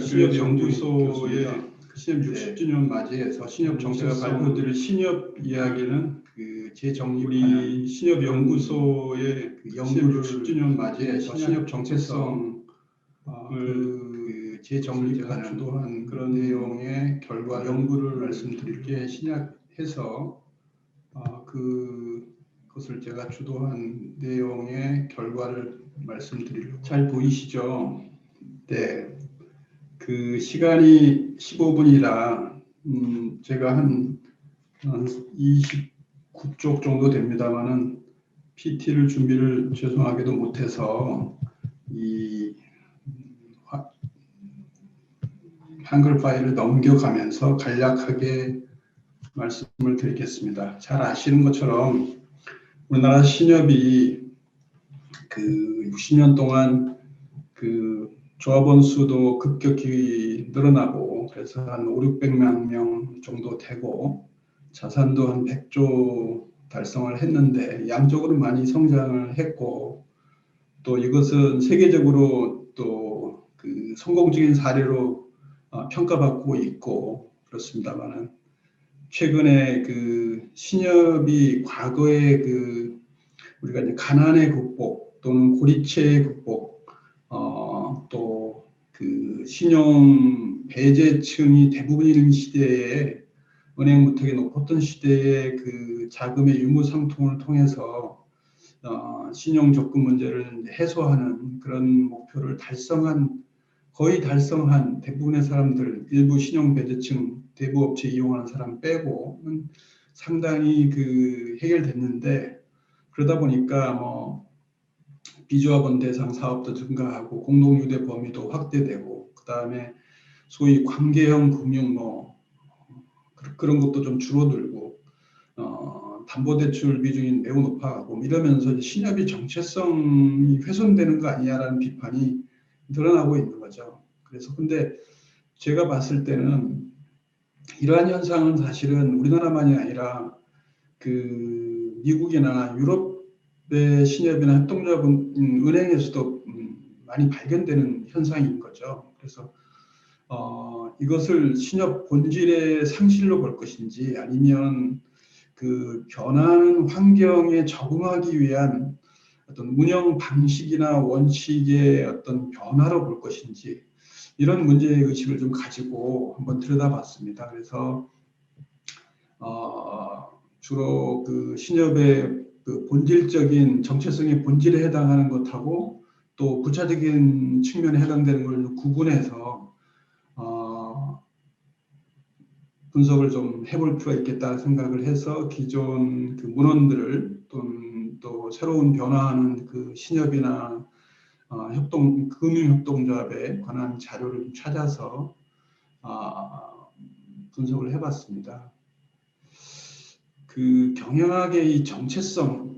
신협연구소의 신협 60주년 맞이해서 신협 정체가 발표드릴 신협 이야기는 우리 신협연구소의 연구 60주년 맞이해서 신협 정체성을 재정립하는 또한 그런 내용의 결과 연구를 말씀드릴게 신약해서 그것을 제가 주도한 내용의 결과를 말씀드리려고. 잘 보이시죠? 네. 그 시간이 15분이라 제가 한 29쪽 정도 됩니다만은 PT를 준비를 죄송하게도 못해서 이 한글 파일을 넘겨가면서 간략하게 말씀을 드리겠습니다. 잘 아시는 것처럼 우리나라 신협이 그 60년 동안 그 조합원 수도 급격히 늘어나고 그래서 한 500~600만 명 정도 되고 자산도 한 100조 달성을 했는데 양적으로 많이 성장을 했고 또 이것은 세계적으로 또 그 성공적인 사례로 평가받고 있고 그렇습니다만은 최근에 그 신협이 과거에 그 우리가 이제 가난의 극복 또는 고리체의 극복 또 그 신용 배제층이 대부분인 시대에 은행 무턱이 높았던 시대에 그 자금의 유무상통을 통해서 신용 접근 문제를 해소하는 그런 목표를 거의 달성한 대부분의 사람들, 일부 신용 배제층, 대부 업체 이용하는 사람 빼고는 상당히 그 해결됐는데 그러다 보니까 뭐 비조합원 대상 사업도 증가하고 공동유대 범위도 확대되고 그 다음에 소위 관계형 금융 그런 것도 좀 줄어들고 담보대출 비중이 매우 높아가고 이러면서 신협이 정체성이 훼손되는 거 아니냐라는 비판이 드러나고 있는 거죠. 그래서 근데 제가 봤을 때는 이러한 현상은 사실은 우리나라만이 아니라 그 미국이나 유럽의 신협이나 협동조합은 은행에서도 많이 발견되는 현상인 거죠. 그래서 이것을 신협 본질의 상실로 볼 것인지 아니면 그 변화하는 환경에 적응하기 위한 어떤 운영 방식이나 원칙의 어떤 변화로 볼 것인지 이런 문제의식을 좀 가지고 한번 들여다봤습니다. 그래서 주로 그 신협의 그 본질적인 정체성의 본질에 해당하는 것하고 또 부차적인 측면에 해당되는 걸 구분해서 분석을 좀 해볼 필요가 있겠다 생각을 해서 기존 그 문헌들을 또 새로운 변화하는 그 신협이나 금융협동조합에 관한 자료를 찾아서 분석을 해봤습니다. 그 경영학의 이 정체성,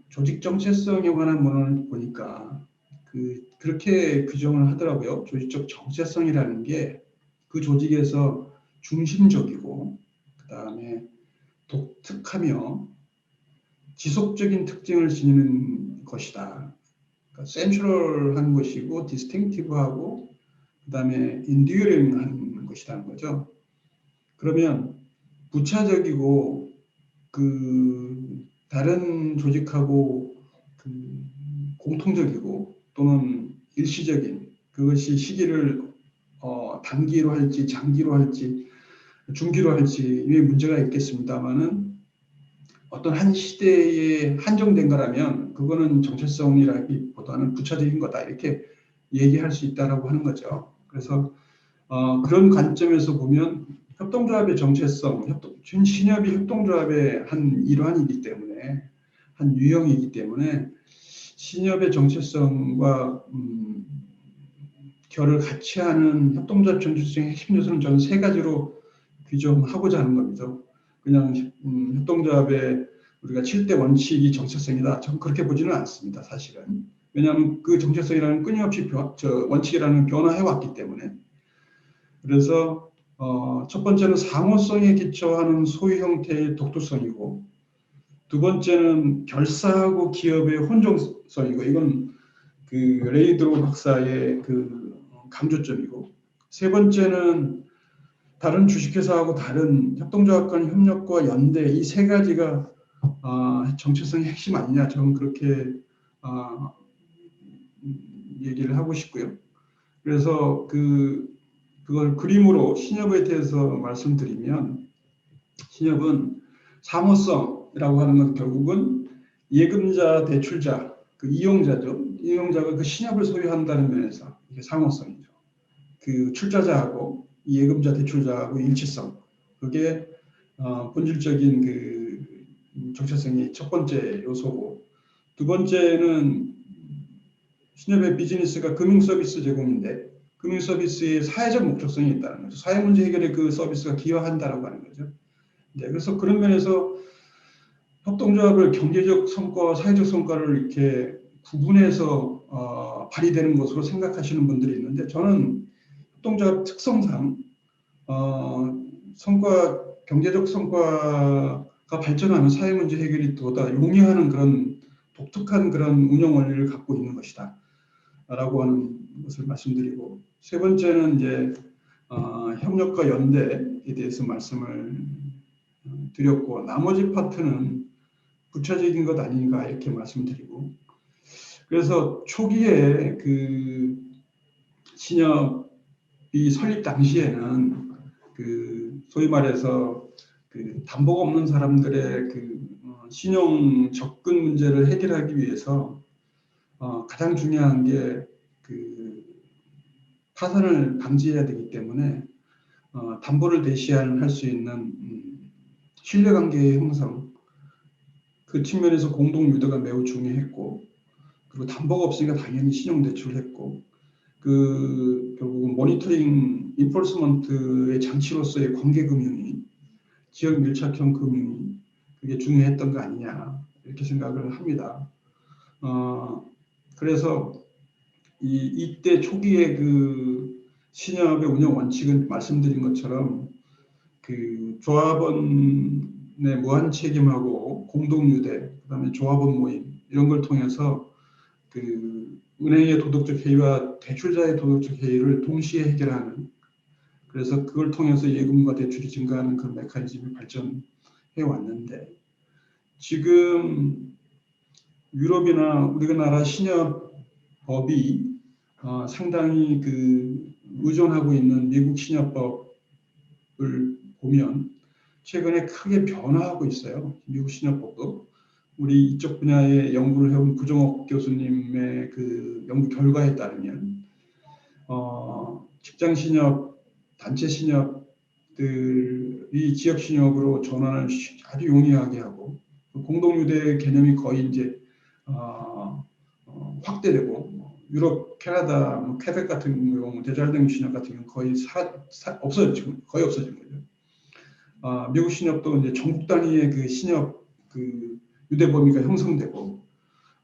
조직 정체성에 관한 문헌을 보니까 그렇게 규정을 하더라고요. 조직적 정체성이라는 게 그 조직에서 중심적이고 그 다음에 독특하며 지속적인 특징을 지니는 것이다. 그러니까 센트럴한 것이고 디스팅티브하고 그 다음에 인듀어링한 것이라는 거죠. 그러면 부차적이고 그 다른 조직하고 그 공통적이고 또는 일시적인 그것이 시기를 단기로 할지 장기로 할지 중기로 할지 이 문제가 있겠습니다만은 어떤 한 시대에 한정된 거라면 그거는 정체성이라기보다는 부차적인 거다 이렇게 얘기할 수 있다라고 하는 거죠. 그래서 그런 관점에서 보면 협동조합의 정체성, 신협이 협동조합의 한 일환이기 때문에 한 유형이기 때문에 신협의 정체성과 결을 같이 하는 협동조합 정체성의 핵심 요소는 저는 세 가지로 규정하고자 하는 겁니다. 그냥 협동조합의 우리가 7대 원칙이 정체성이다. 저는 그렇게 보지는 않습니다. 사실은. 왜냐하면 그 정체성이라는 끊임없이 원칙이라는 변화해왔기 때문에. 그래서 첫 번째는 상호성에 기초하는 소유 형태의 독특성이고 두 번째는 결사하고 기업의 혼종성이고 이건 그 레이드로 박사의 그 강조점이고 세 번째는 다른 주식회사하고 다른 협동조합 간 협력과 연대 이 세 가지가 정체성의 핵심 아니냐 저는 그렇게 얘기를 하고 싶고요. 그래서 그걸 그림으로 신협에 대해서 말씀드리면 신협은 사모성이라고 하는 건 결국은 예금자, 대출자, 그 이용자죠. 이용자가 그 신협을 소유한다는 면에서 이게 사모성이죠. 그 출자자하고 예금자, 대출자하고 일치성. 그게 본질적인 그 정체성의 첫 번째 요소고, 두 번째는 신협의 비즈니스가 금융 서비스 제공인데 금융 서비스의 사회적 목적성이 있다는 거죠. 사회 문제 해결에 그 서비스가 기여한다라고 하는 거죠. 네, 그래서 그런 면에서 협동조합을 경제적 성과와 사회적 성과를 이렇게 구분해서 발휘되는 것으로 생각하시는 분들이 있는데 저는 협동조합 특성상 경제적 성과가 발전하면 사회 문제 해결이 보다 용이하는 그런 독특한 그런 운영 원리를 갖고 있는 것이다. 라고 하는 것을 말씀드리고, 세 번째는 이제 협력과 연대에 대해서 말씀을 드렸고, 나머지 파트는 구체적인 것 아닌가 이렇게 말씀드리고, 그래서 초기에 그 신협이 설립 당시에는 그 소위 말해서 그 담보가 없는 사람들의 그 신용 접근 문제를 해결하기 위해서 가장 중요한 게 그 파산을 방지해야 되기 때문에 담보를 대신할 수 있는 신뢰관계의 형성, 그 측면에서 공동 유도가 매우 중요했고, 그리고 담보가 없으니까 당연히 신용대출을 했고, 그 결국은 모니터링 인포스먼트의 장치로서의 관계금융이 지역 밀착형 금융이 그게 중요했던 거 아니냐 이렇게 생각을 합니다. 그래서 이때 초기에 그 신협의 운영 원칙은 말씀드린 것처럼 그 조합원의 무한 책임하고 공동 유대, 그다음에 조합원 모임 이런 걸 통해서 그 은행의 도덕적 해이와 대출자의 도덕적 해이를 동시에 해결하는, 그래서 그걸 통해서 예금과 대출이 증가하는 그런 메커니즘이 발전해 왔는데, 지금 유럽이나 우리나라 신협법이 상당히 그 의존하고 있는 미국 신협법을 보면 최근에 크게 변화하고 있어요. 미국 신협법도. 우리 이쪽 분야의 연구를 해온 구정옥 교수님의 그 연구 결과에 따르면 직장 신협, 단체 신협들이 지역 신협으로 전환을 아주 용이하게 하고 공동유대 개념이 거의 이제 확대되고, 유럽, 캐나다, 퀘벡 같은 경우 대잘등 신협 같은 경우 거의 거의 없어진 거죠. 미국 신협도 이제 전국 단위의 그 신협 그 유대 범위가 형성되고,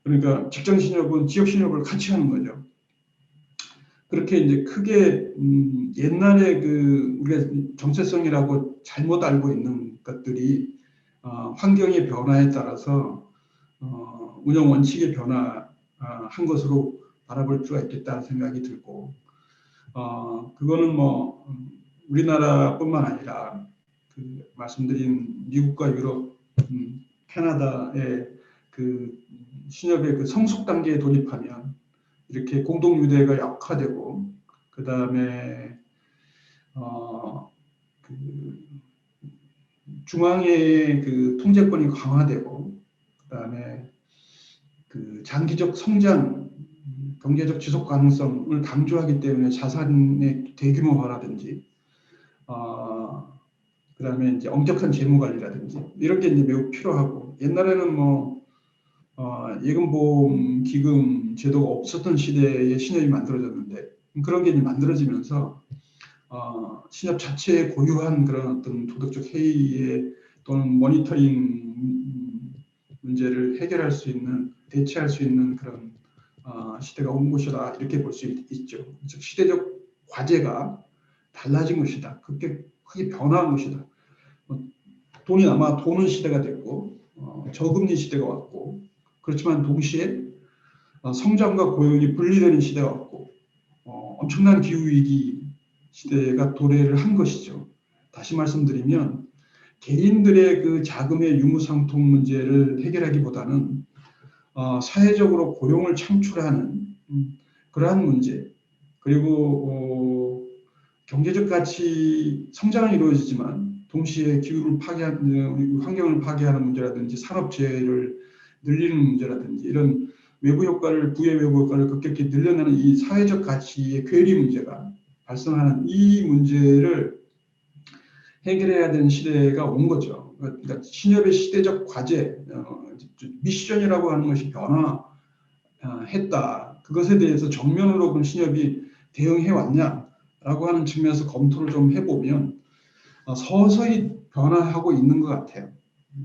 그러니까 직장 신협은 지역 신협을 같이 하는 거죠. 그렇게 이제 크게 옛날에 그 우리가 정체성이라고 잘못 알고 있는 것들이 환경의 변화에 따라서 운영 원칙의 변화한 것으로 바라볼 수가 있겠다는 생각이 들고, 그거는 뭐 우리나라뿐만 아니라 그 말씀드린 미국과 유럽, 캐나다의 그 신협의 그 성숙 단계에 돌입하면 이렇게 공동 유대가 약화되고, 그 다음에 그 중앙의 그 통제권이 강화되고, 그 다음에 그 장기적 성장, 경제적 지속 가능성을 강조하기 때문에 자산의 대규모화라든지, 그 다음에 이제 엄격한 재무 관리라든지 이런 게 이제 매우 필요하고, 옛날에는 뭐 예금보험 기금 제도가 없었던 시대에 신협이 만들어졌는데, 그런 게 이제 만들어지면서 신협 자체에 고유한 그런 어떤 도덕적 해이에 또는 모니터링 문제를 해결할 수 있는, 대체할 수 있는 그런 시대가 온 것이다 이렇게 볼 수 있죠. 즉 시대적 과제가 달라진 것이다. 그렇게 크게 변화한 것이다. 돈이 아마 도는 시대가 됐고 저금리 시대가 왔고, 그렇지만 동시에 성장과 고용이 분리되는 시대가 왔고, 엄청난 기후위기 시대가 도래를 한 것이죠. 다시 말씀드리면 개인들의 그 자금의 유무상통 문제를 해결하기보다는 사회적으로 고용을 창출하는 그러한 문제, 그리고 경제적 가치 성장은 이루어지지만 동시에 기후를 파괴하는, 환경을 파괴하는 문제라든지 산업재해를 늘리는 문제라든지 이런 외부 효과를, 부의 외부 효과를 급격히 늘려내는 이 사회적 가치의 괴리 문제가 발생하는 이 문제를 해결해야 되는 시대가 온 거죠. 그러니까 신협의 시대적 과제, 미션이라고 하는 것이 변화했다. 그것에 대해서 정면으로 그럼 신협이 대응해 왔냐라고 하는 측면에서 검토를 좀 해보면 서서히 변화하고 있는 것 같아요.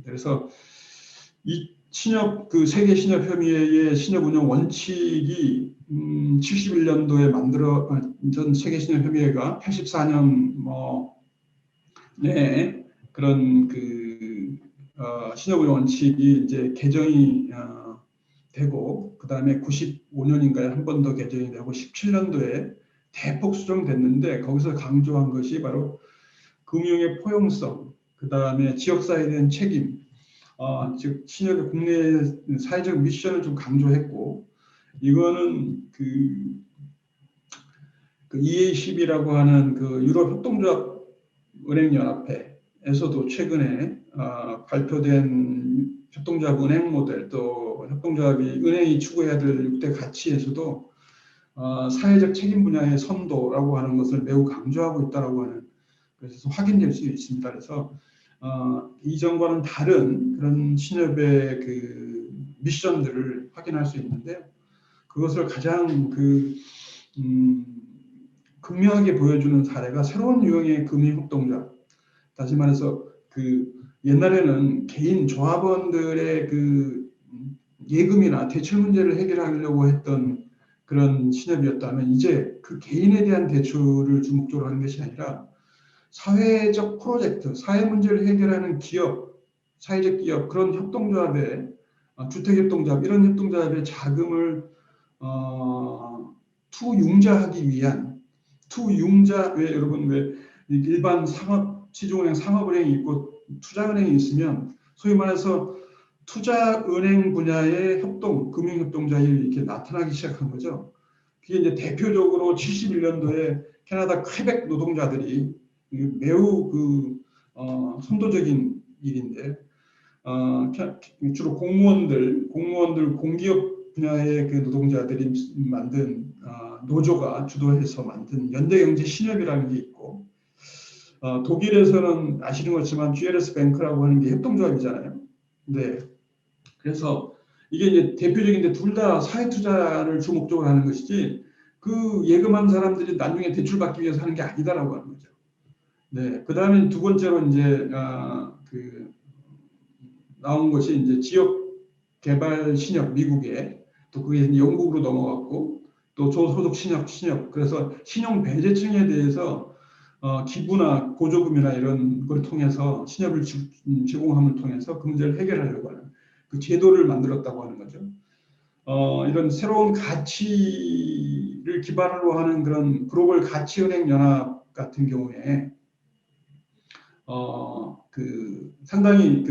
그래서 이 신협, 그 세계 신협 협의회의 신협 운영 원칙이 71년도에 전 세계 신협 협의회가 84년 네, 그런 신협 운영 원칙이 이제 개정이 되고 그 다음에 95년인가에 한 번 더 개정이 되고 17년도에 대폭 수정됐는데 거기서 강조한 것이 바로 금융의 포용성, 그 다음에 지역사회에 대한 책임, 즉 신협의 국내 사회적 미션을 좀 강조했고 이거는 그 EA10이라고 하는 그 유럽 협동조합 은행연합회에서도 최근에 발표된 협동조합 은행 모델 또 협동조합이 은행이 추구해야 될 6대 가치에서도 사회적 책임 분야의 선도라고 하는 것을 매우 강조하고 있다라고 하는 그래서 확인될 수 있습니다. 그래서 이전과는 다른 그런 신협의 그 미션들을 확인할 수 있는데요. 그것을 가장 극명하게 보여주는 사례가 새로운 유형의 금융협동조합. 다시 말해서 옛날에는 개인 조합원들의 예금이나 대출 문제를 해결하려고 했던 그런 신협이었다면 이제 그 개인에 대한 대출을 주목적으로 하는 것이 아니라 사회적 프로젝트, 사회 문제를 해결하는 기업, 사회적 기업 그런 협동조합의 주택협동조합 이런 협동조합의 자금을 투융자하기 위한 투융자 왜 여러분 왜 일반 상업 시중은행 상업은행이 있고 투자은행이 있으면 소위 말해서 투자은행 분야의 협동 금융협동조합이 이렇게 나타나기 시작한 거죠. 그게 이제 대표적으로 71년도에 캐나다 퀘벡 노동자들이 매우 선도적인 일인데 주로 공무원들 공기업 분야의 그 노동자들이 만든 노조가 주도해서 만든 연대경제 신협이라는 게 있고 독일에서는 아시는 것처럼 GLS 뱅크라고 하는 게 협동조합이잖아요. 네. 그래서 이게 이제 대표적인데 둘 다 사회 투자를 주목적으로 하는 것이지 그 예금한 사람들이 나중에 대출 받기 위해서 하는 게 아니다라고 하는 거죠. 네. 그 다음에 두 번째로 이제 나온 것이 이제 지역 개발 신협 미국에 또 그게 이제 영국으로 넘어갔고 또 저소득 신협 그래서 신용 배제층에 대해서 기부나 보조금이나 이런 걸 통해서 신협을 제공함을 통해서 그 문제를 해결하려고 하는 그 제도를 만들었다고 하는 거죠. 이런 새로운 가치를 기반으로 하는 그런 글로벌 가치은행 연합 같은 경우에 상당히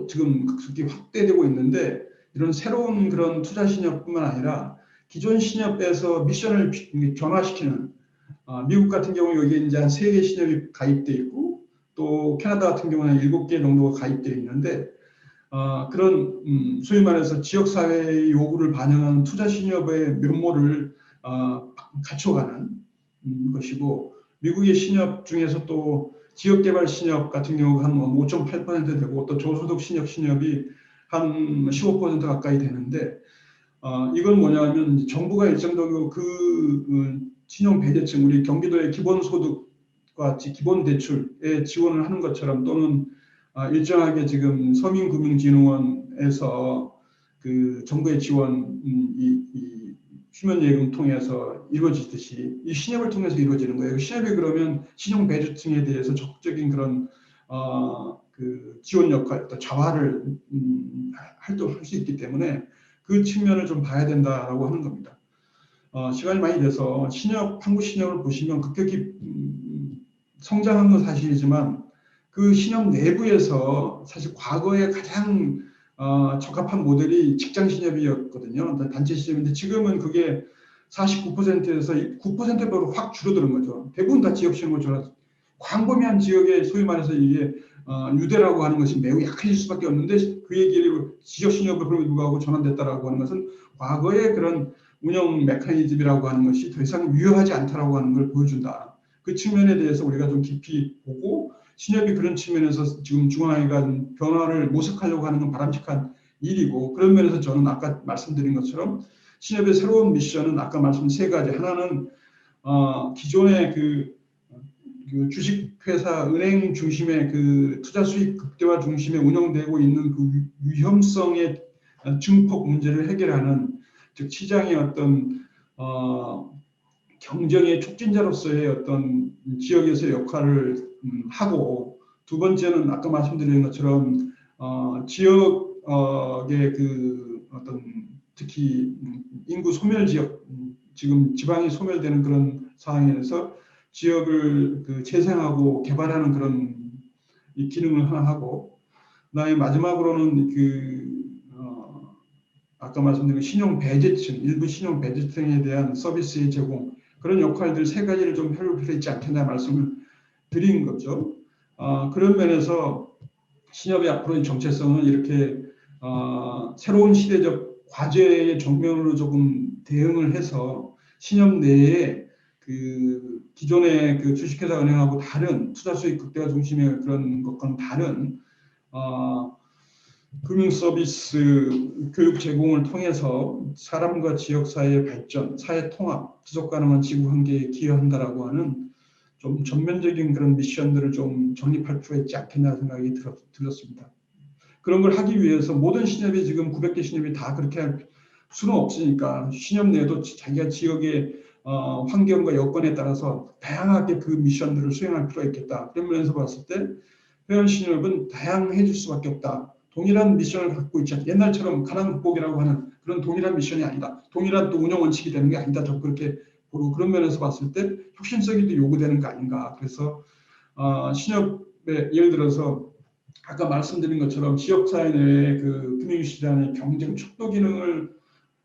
지금 급속히 확대되고 있는데 이런 새로운 그런 투자 신협뿐만 아니라 기존 신협에서 미션을 변화시키는 미국 같은 경우 여기에 이제 한 3개 신협이 가입돼 있고 또 캐나다 같은 경우는 7개 정도가 가입되어 있는데 그런 소위 말해서 지역사회의 요구를 반영하는 투자 신협의 면모를 갖춰가는 것이고 미국의 신협 중에서 또 지역개발 신협 같은 경우가 한 5.8% 되고 또 저소득 신협이 한 15% 가까이 되는데 이건 뭐냐면 정부가 일정적으로 신용 배제층 우리 경기도의 기본소득과 기본 대출에 지원을 하는 것처럼 또는 일정하게 지금 서민금융진흥원에서 그 정부의 지원 이 휴면예금 통해서 이루어지듯이 이 신협을 통해서 이루어지는 거예요. 신협이 그러면 신용 배제층에 대해서 적극적인 그런 지원 역할, 또 자활을 활동할 수 있기 때문에 그 측면을 좀 봐야 된다라고 하는 겁니다. 시간이 많이 돼서 한국 신협을 보시면 급격히 성장한 건 사실이지만 그 신협 내부에서 사실 과거에 가장 적합한 모델이 직장 신협이었거든요. 단체 신협인데 지금은 그게 49%에서 9%로 확 줄어드는 거죠. 대부분 다 지역 신협으로 줄어들어서 광범위한 지역에 소위 말해서 이게 유대라고 하는 것이 매우 약해질 수밖에 없는데 그 얘기를 지역 신협으로 불구하고 전환됐다라고 하는 것은 과거의 그런 운영 메커니즘이라고 하는 것이 더 이상 유효하지 않다라고 하는 걸 보여준다. 그 측면에 대해서 우리가 좀 깊이 보고 신협이 그런 측면에서 지금 중앙회가 변화를 모색하려고 하는 건 바람직한 일이고 그런 면에서 저는 아까 말씀드린 것처럼 신협의 새로운 미션은 아까 말씀드린 세 가지. 하나는 기존의 그 주식회사 은행 중심의 그 투자 수익 극대화 중심에 운영되고 있는 그 위험성의 증폭 문제를 해결하는 즉 시장의 어떤 경쟁의 촉진자로서의 어떤 지역에서의 역할을 하고 두 번째는 아까 말씀드린 것처럼 지역의 그 어떤 특히 인구 소멸 지역 지금 지방이 소멸되는 그런 상황에서 지역을 그 재생하고 개발하는 그런 이 기능을 하나 하고 그다음에 마지막으로는 아까 말씀드린 신용 배제층 일부 신용 배제층에 대한 서비스의 제공 그런 역할들 세 가지를 좀 해볼 필요 있지 않겠나 말씀을 드린 거죠. 그런 면에서 신협의 앞으로의 정체성은 이렇게 새로운 시대적 과제의 정면으로 조금 대응을 해서 신협 내에 그 기존의 그 주식회사 은행하고 다른 투자 수익 극대화 중심의 그런 것과는 다른 금융 서비스 교육 제공을 통해서 사람과 지역 사회의 발전, 사회 통합, 지속 가능한 지구 환경에 기여한다라고 하는 좀 전면적인 그런 미션들을 좀 정립할 필요가 있지 않겠나 생각이 들었습니다. 그런 걸 하기 위해서 모든 신협이 지금 900개 신협이 다 그렇게 할 수는 없으니까 신협 내에도 자기가 지역의 환경과 여건에 따라서 다양하게 그 미션들을 수행할 필요가 있겠다. 그런 면에서 봤을 때 회원 신협은 다양해질 수밖에 없다. 동일한 미션을 갖고 있지 않다. 옛날처럼 가난 극복이라고 하는 그런 동일한 미션이 아니다. 동일한 또 운영 원칙이 되는 게 아니다. 저 그렇게 보고 그런 면에서 봤을 때 혁신성이 또 요구되는 거 아닌가. 그래서 신협의 예를 들어서 아까 말씀드린 것처럼 지역사회 내의 그 금융시장의 경쟁 촉도 기능을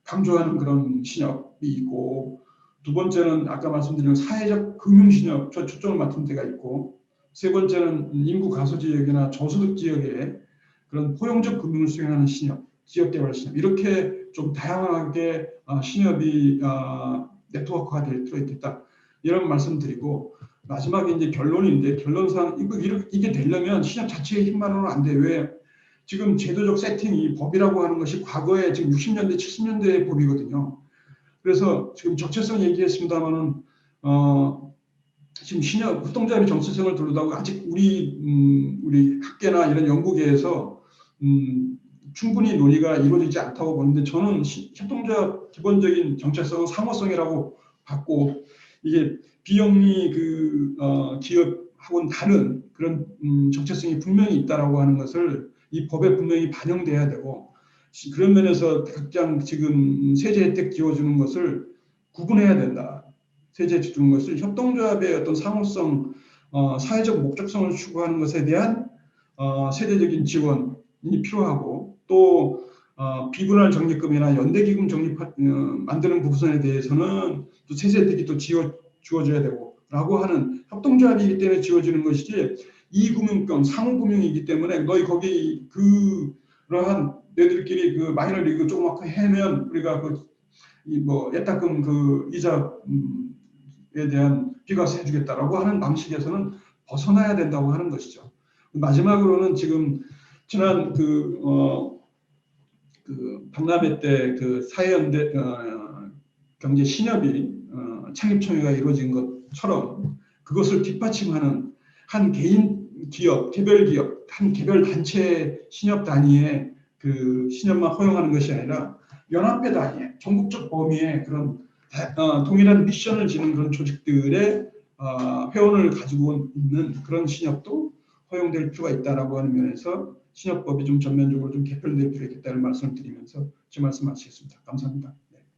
강조하는 그런 신협이 있고 두 번째는 아까 말씀드린 사회적 금융신협 초점을 맡은 데가 있고 세 번째는 인구 가소 지역이나 저소득 지역에 그런 포용적 금융을 수행하는 신협, 지역개발 신협 이렇게 좀 다양하게 신협이 네트워크가 될 필요가 있겠다 이런 말씀드리고 마지막에 이제 결론인데 결론상 이게 되려면 신협 자체의 힘만으로는 안 돼. 왜? 지금 제도적 세팅이 법이라고 하는 것이 과거에 지금 60년대, 70년대의 법이거든요. 그래서 지금 적체성 얘기했습니다만은 지금 신협 협동조합의 정체성을 두르다가 아직 우리 학계나 이런 연구계에서 충분히 논의가 이루어지지 않다고 보는데 저는 협동조합 기본적인 정체성은 상호성이라고 봤고 이게 비영리 기업하고는 다른 그런 정체성이 분명히 있다라고 하는 것을 이 법에 분명히 반영돼야 되고 그런 면에서 각장 지금 세제 혜택 지어주는 것을 구분해야 된다. 세제 주는 것을 협동조합의 어떤 상호성, 사회적 목적성을 추구하는 것에 대한 세대적인 지원이 필요하고 또 비분할 적립금이나 연대기금 만드는 부분에 대해서는 또 세제 혜택이 또 주어져야 되고 라고 하는 협동조합이기 때문에 지어지는 것이지 이금융권 상호금융이기 때문에 너희 거기 그러한 너희들끼리 그 마이너리그 조그맣게 해면 우리가 예탁금 그 이자에 대한 비과세 해주겠다라고 하는 방식에서는 벗어나야 된다고 하는 것이죠. 마지막으로는 지금 지난 박람회 때 그 사회연대 경제 신협이 창립총회가 이루어진 것처럼 그것을 뒷받침하는 한 개인 기업, 개별 기업, 한 개별 단체 신협 단위의 그 신협만 허용하는 것이 아니라 연합회 단위의 전국적 범위의 그런 동일한 미션을 지는 그런 조직들의 회원을 가지고 있는 그런 신협도 허용될 필요가 있다라고 하는 면에서 신협법이 좀 전면적으로 좀 개편될 필요가 있다는 말씀을 드리면서 제 말씀 마치겠습니다. 감사합니다.